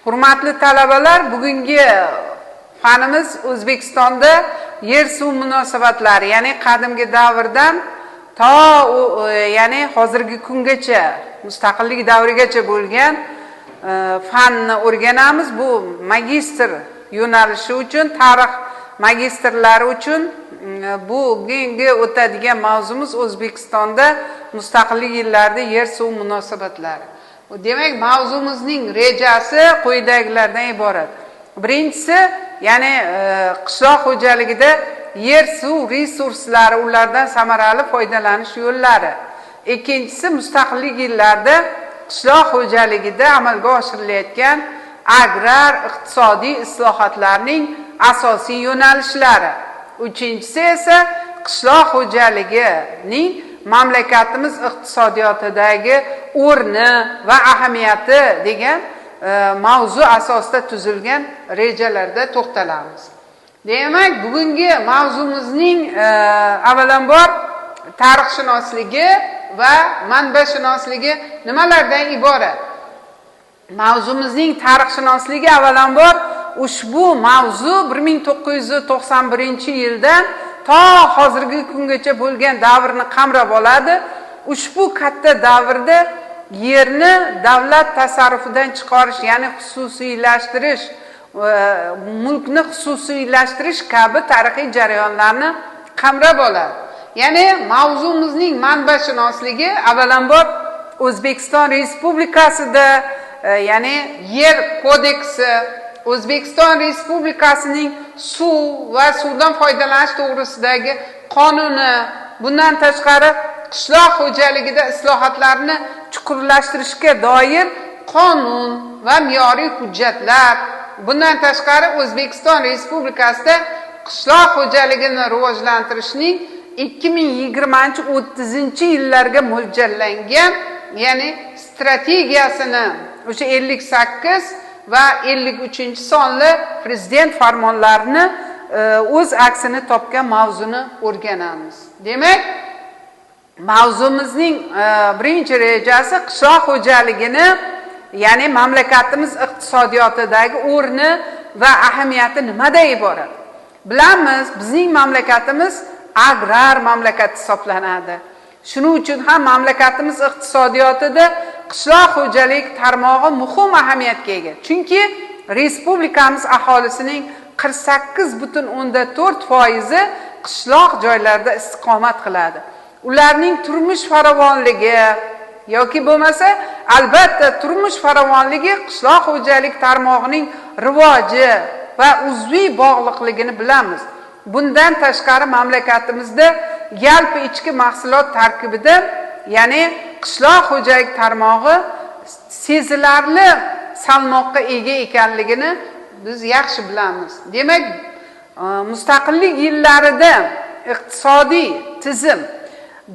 Hurmatli talabalar, bugungi fanimiz O'zbekistonda yer suv munosabatlari, ya'ni qadimgi davrdan to ya'ni hozirgi kungacha, mustaqillik davrigacha bo'lgan fanni o'rganamiz. Bu magistr yo'nalishi uchun, tarix magistrlari uchun bugungi o'tadigan mavzumiz O'zbekistonda mustaqillik yillarida yer suv munosabatlari. Demak, mavzumizning rejasi quyidagilardan iborat. Birinchisi, ya'ni qishloq xo'jaligida yer suv resurslari, ulardan samarali foydalanish yo'llari. Ikkinchisi, mustaqillik yillarida qishloq xo'jaligida amalga oshirilayotgan agrar iqtisodiy islohotlarning asosiy yo'nalishlari. Uchinchisi esa qishloq xo'jaligining mamlakatimiz iqtisodiyotidagi o'rni va ahamiyati degan mavzu asosida tuzilgan rejalarda to'xtalamiz. Demak, bugungi mavzumizning avvalambor tarixshunosligi va manbashunosligi nimalardan iborat? Mavzumizning tarixshunosligi avvalambor ushbu mavzu 1991-yildan to hozirgi kungacha bo'lgan davrni qamrab oladi. Ushbu katta davrda yerni davlat tasarrufidan chiqarish, ya'ni xususiylashtirish, mulkni xususiylashtirish kabi tarixiy jarayonlarni qamrab oladi. Ya'ni mavzumizning manbashunosligi avvalambor O'zbekiston Respublikasida, ya'ni yer kodeksi, O'zbekiston Respublikasining suv va suvdan foydalanish to'g'risidagi qonuni, bundan tashqari qishloq xo'jaligida islohotlarni chuqurlashtirishga doir qonun va me'yoriy hujjatlar, bundan tashqari O'zbekiston Respublikasida qishloq xo'jaligini rivojlantirishning 2020-30-yillarga mo'ljallangan, ya'ni strategiyasini o'sha 58 va 53-sonli prezident farmonlarini o'z aksini topgan mavzuni o'rganamiz. Demak, mavzumizning birinchi rejasi qishloq xo'jaligini, ya'ni mamlakatimiz iqtisodiyotidagi o'rni va ahamiyati nimadan iborat? Bilamiz, bizning mamlakatimiz agrar mamlakat hisoblanadi. Shuning uchun ham mamlakatimiz iqtisodiyotida qishloq xo'jalik tarmog'i muhim ahamiyatga ega. Chunki respublikamiz aholisining 48,4% qishloq joylarda istiqomat qiladi. Ularning turmush farovonligi yoki bo'lmasa, albatta turmush farovonligi qishloq xo'jalik tarmog'ining rivoji va uzviy bog'liqligini bilamiz. Bundan tashqari mamlakatimizda yalpi ichki mahsulot tarkibida, ya'ni qishloq xo'jalik tarmog'i sezilarli salmoqqa ega ekanligini biz yaxshi bilamiz. Demak, mustaqillik yillarida iqtisodiy tizim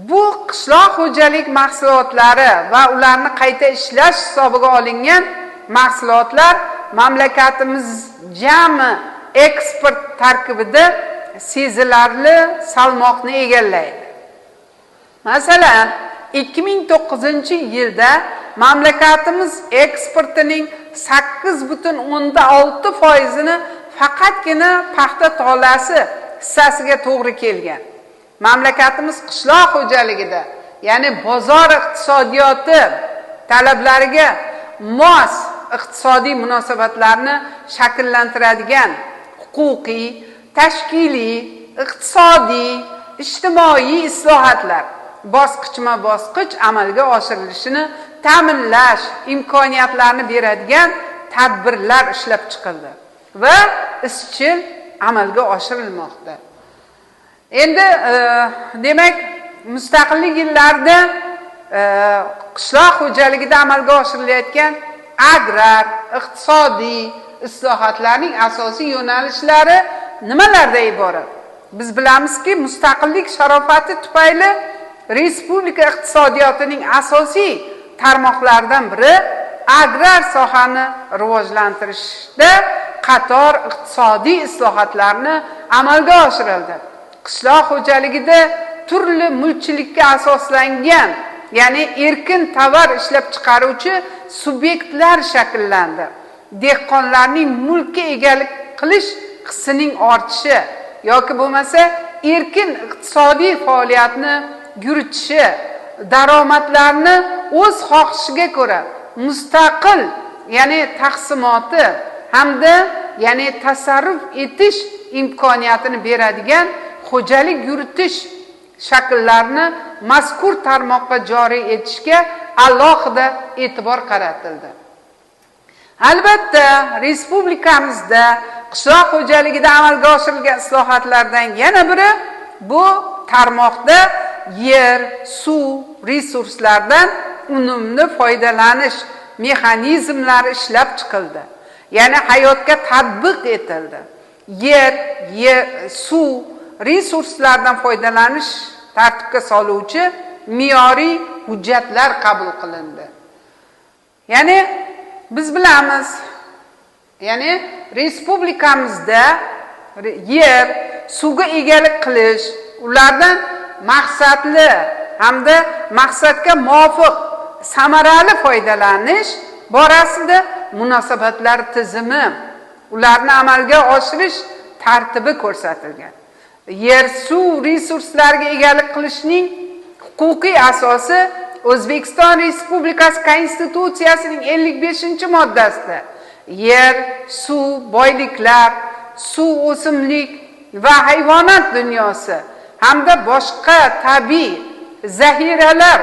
bu qishloq xo'jalik mahsulotlari va ularni qayta ishlash hisobiga olingan mahsulotlar mamlakatimiz jami eksport tarkibida sezilarli salmoqni egallaydi. Masalan, 2009-yilda mamlakatimiz eksportining 8,6%ni faqatgina paxta tolasi hissasiga to'g'ri kelgan. Mamlakatimiz qishloq xo'jaligida, ya'ni bozor iqtisodiyoti talablariga mos iqtisodiy munosabatlarni shakllantiradigan huquqiy, tashkiliy, iqtisodiy, ijtimoiy islohotlar bosqichma-bosqich amalga oshirilishini ta'minlash imkoniyatlarini beradigan tadbirlar ishlab chiqildi va izchil amalga oshirilmoqda. Endi demak, mustaqillik yillarida qishloq xo'jaligida amalga oshirilayotgan agrar iqtisodiy islohotlarning asosiy yo'nalishlari nimalardan iborat? Biz bilamizki, mustaqillik sharofati tufayli respublika iqtisodiyotining asosiy tarmoqlaridan biri agrar sohani rivojlantirishda qator iqtisodiy islohotlarni amalga oshirildi. Qishloq xo'jaligida turli mulkchilikka asoslangan, ya'ni erkin tovar ishlab chiqaruvchi subyektlar shakllandi. dehqonlarning mulkka egalik qilish hissining ortishi yoki bo'lmasa erkin iqtisodiy faoliyatni yuritishi, daromadlarni o'z xohishiga ko'ra mustaqil, ya'ni taqsimoti hamda ya'ni tasarruf etish imkoniyatini beradigan xo'jalik yuritish shakllarini mazkur tarmoqqa joriy etishga alohida e'tibor qaratildi. Albatta, respublikamizda qishloq xo'jaligida amalga oshirilgan islohotlardan yana biri bu tarmoqda yer, suv resurslaridan unumli foydalanish mexanizmlari ishlab chiqildi. Ya'ni hayotga tatbiq etildi. Yer, suv resurslaridan foydalanish tartibga soluvchi me'yoriy hujjatlar qabul qilindi. Ya'ni biz bilamiz, ya'ni respublikamizda yer, suvga egalik qilish, ulardan maqsadli hamda maqsadga muvofiq samarali foydalanish borasida munosabatlar tizimi, ularni amalga oshirish tartibi ko'rsatilgan. Yer, suv resurslariga egalik qilishning huquqiy asosi O'zbekiston Respublikasi Konstitutsiyasining 55-moddasida yer, suv, boyliklar, suv, o'simlik va hayvonot dunyosi hamda boshqa tabiiy zaxiralar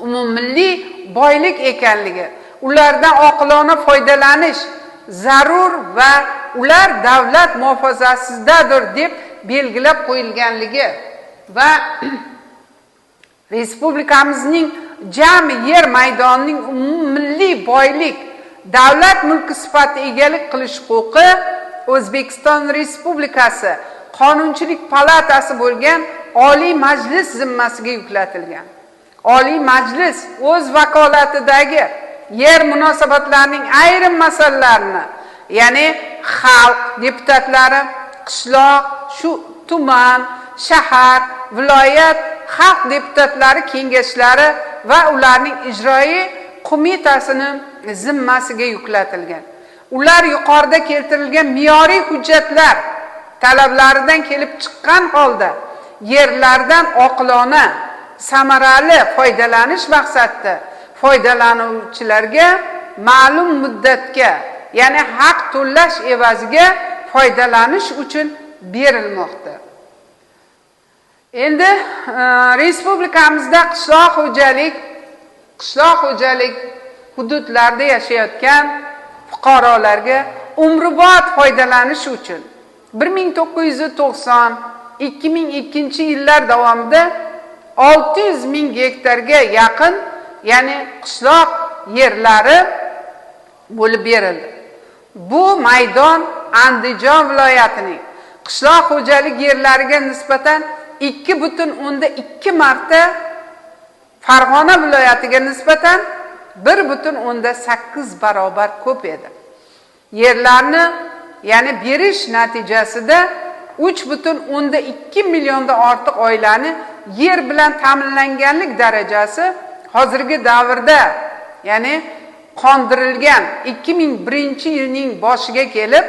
umummilliy boylik ekanligi, ulardan oqilona foydalanish zarur va ular davlat muhofazasidadir deb belgilab qo'yilganligi va respublikamizning jami yer maydonining umummilliy boylik davlat mulki sifatida egalik qilish huquqi O'zbekiston Respublikasi Qonunchilik palatasi bo'lgan Oliy Majlis zimmasiga yuklatilgan. Oliy Majlis o'z vakolatidagi yer munosabatlarining ayrim masalalarini, ya'ni xalq deputatlari, qishloq, tuman, shahar, viloyat xalq deputatlari kengashlari va ularning ijroiy qo'mitasining zimmasiga yuklatilgan. Ular yuqorida keltirilgan me'yoriy hujjatlar talablaridan kelib chiqqan holda yerlardan oqilona, samarali foydalanish maqsadida foydalanuvchilarga ma'lum muddatga, ya'ni haq to'lash evaziga foydalanish uchun berilmoqda. Endi respublikamizda qishloq xo'jalik hududlarida yashayotgan fuqarolarga umrbod foydalanish uchun 1990-2002 yillar davomida 600 ming gektarga yaqin, ya'ni qishloq yerlari bo'lib berildi. Bu maydon Andijon viloyatining qishloq xo'jalik yerlariga nisbatan 2,2 marta, Farg'ona viloyatiga nisbatan 1,8 barobar ko'p edi. Yerlarni, ya'ni berish natijasida 3,2 milliondan ortiq oilani yer bilan ta'minlanganlik darajasi hozirgi davrda, ya'ni qondirilgan 2001-yilning boshiga kelib,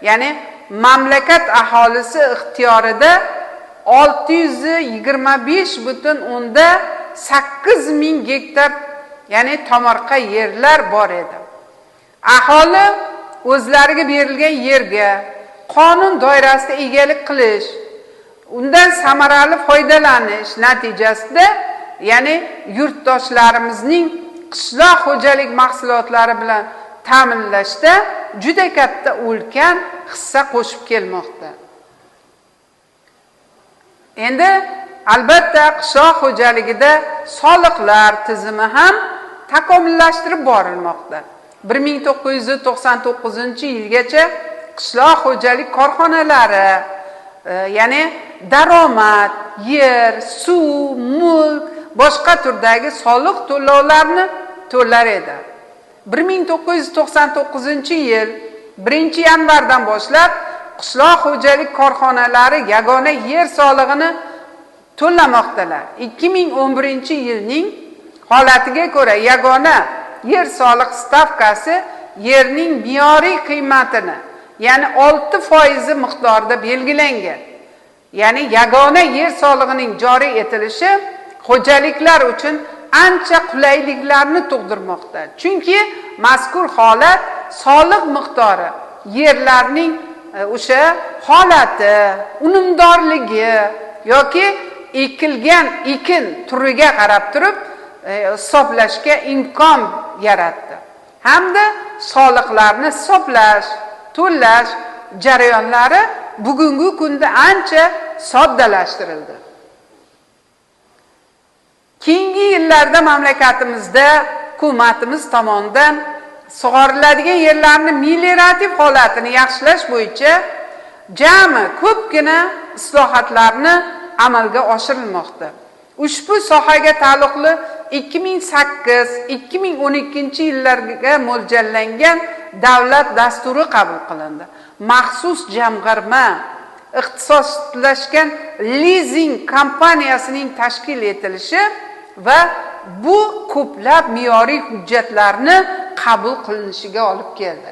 ya'ni mamlakat aholisi ixtiyorida 625,8 ming gektar, ya'ni tomorqa yerlar bor edi. Aholi o'zlariga berilgan yerga qonun doirasida egalik qilish, undan samarali foydalanish natijasida, ya'ni yurtdoshlarimizning qishloq xo'jalik mahsulotlari bilan ta'minlashda juda katta ulkan hissa qo'shib kelmoqda. Endi albatta qishloq xo'jaligida soliqlar tizimi ham takomillashtirib borilmoqda. 1999-yilgacha qishloq xo'jalik korxonalari, ya'ni daromad, yer, suv, mulk, boshqa turdagi soliq to'lovlarini to'lar edi. 1999-yil 1-yanvardan boshlab qishloq xo'jalik korxonalari yagona yer solig'ini to'lamoqdalar. 2011-yilning holatiga ko'ra yagona yer soliq stavkasi yerning me'yoriy qiymatini, ya'ni 6% miqdorida belgilangan. Ya'ni yagona yer solig'ining joriy etilishi xo'jaliklar uchun ancha qulayliklarni tug'dirmoqda. Chunki mazkur holat soliq miqdori, yerlarning o'sha holati, unumdorligi yoki ekilgan ekin turiga qarab turib hisoblashga imkon yaratdi. Hamda soliqlarni hisoblash, to'lash jarayonlari bugungi kunda ancha soddalashtirildi. Keyingi yillarda mamlakatimizda hukumatimiz tomonidan sug'oriladigan yerlarning meliorativ holatini yaxshilash bo'yicha jami ko'pgina islohotlarni amalga oshirilmoqda. Ushbu sohaga taalluqli 2008-2012 yillarga mo'ljallangan davlat dasturi qabul qilindi. Maxsus jamg'arma, ixtisoslashgan lizing kompaniyasining tashkil etilishi va bu ko'plab me'yoriy hujjatlarni qabul qilinishiga olib keldi.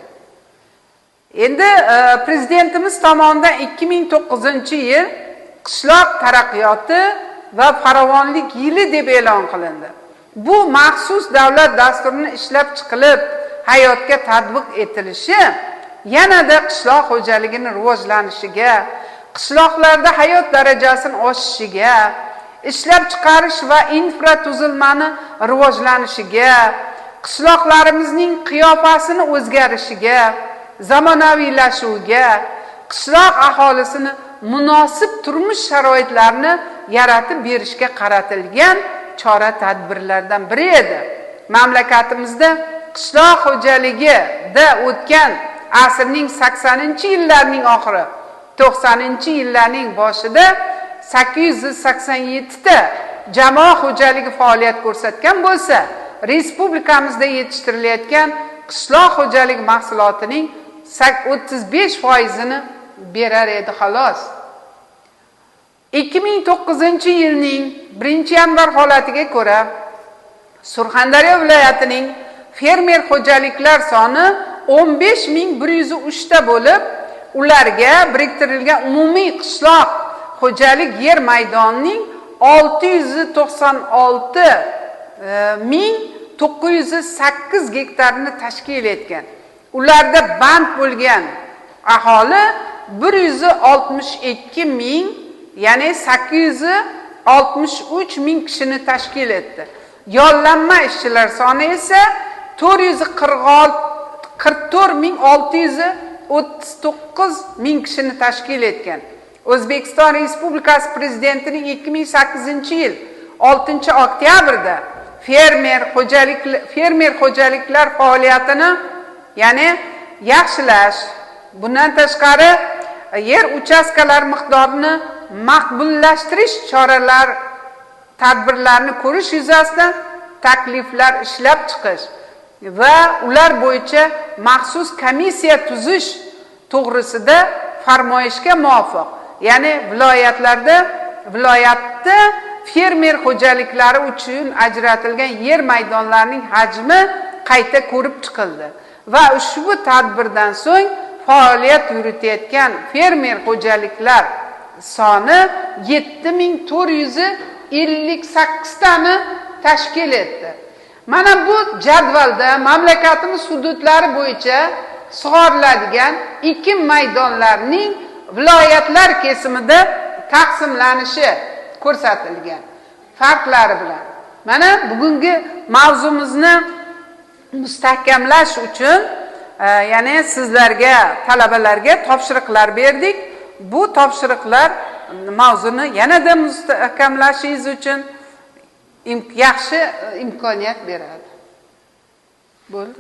Endi prezidentimiz tomonidan 2009-yil qishloq taraqqiyoti va farovonlik yili deb e'lon qilindi. Bu maxsus davlat dasturini ishlab chiqilib, hayotga tatbiq etilishi yanada qishloq xo'jaligining rivojlanishiga, qishloqlarda hayot darajasini oshishiga, ishlab chiqarish va infratuzilmani rivojlanishiga, qishloqlarimizning qiyofasini o'zgarishiga, zamonaviylashuviga, qishloq aholisini munosib turmush sharoitlarini yaratib berishga qaratilgan chora-tadbirlardan biri edi. Mamlakatimizda qishloq xo'jaligida o'tgan asrning 80-yillarning oxiri, 90-yillarning boshida 887 ta jamoa xo'jaligi faoliyat ko'rsatgan bo'lsa, respublikamizda yetishtirilayotgan qishloq xo'jaligi mahsulotining 35%ni berar edi xolos. 2009-yilning 1-yanvar holatiga ko'ra Surxondaryo viloyatining fermer xo'jaliklar soni 15103 ta bo'lib, ularga biriktirilgan umumiy qishloq xo'jalik yer maydonining 696.908 gektarni tashkil etgan. Ularda band bo'lgan aholi 162.000, ya'ni 863.000 kishini tashkil etdi. Yollanma ishchilar soni esa 444.639 kishini tashkil etgan. O'zbekiston Respublikasi Prezidentining 2008-yil 6-oktyabrda fermer xo'jaliklar faoliyatini, ya'ni yaxshilash, bundan tashqari yer uchastkalari miqdorini maqbullashtirish tadbirlarini ko'rish yuzasidan takliflar ishlab chiqish va ular bo'yicha maxsus komissiya tuzish to'g'risida farmoyishga muvofiq, ya'ni viloyatda fermer xo'jaliklari uchun ajratilgan yer maydonlarining hajmi qayta ko'rib chiqildi va ushbu tadbirdan so'ng faoliyat yuritayotgan fermer xo'jaliklar soni 7458 tani tashkil etdi. Mana bu jadvalda mamlakatimiz hududlari bo'yicha sug'oriladigan ekin maydonlarining viloyatlar kesimida taqsimlanishi ko'rsatilgan farqlari bilan. Mana bugungi mavzumizni mustahkamlash uchun ya'ni sizlarga, talabalarga topshiriqlar berdik. Bu topshiriqlar mavzuni yanada mustahkamlashingiz uchun yaxshi imkoniyat beradi. Bo'ldi.